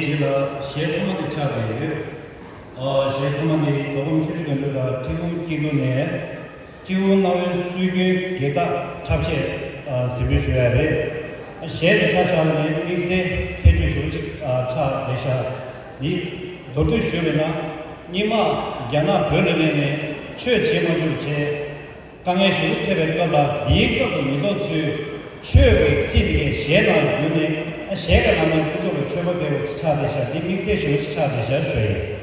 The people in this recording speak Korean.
시에토마디 차베 시에토마디 도금 추주건들과 기본 기본에 기본 나올 수익의 개다 잡채 세비슈야베 시에토 차샤는 이세 해주시오 차 대샤 이 도도 쉬어나 니마 야나 별내네 최제모주체 강해시 체베가라 디에가도 미도츠 최의 지리의 시에나 유네 写给他们不就会全部给我查一下，你平时学习查一下水。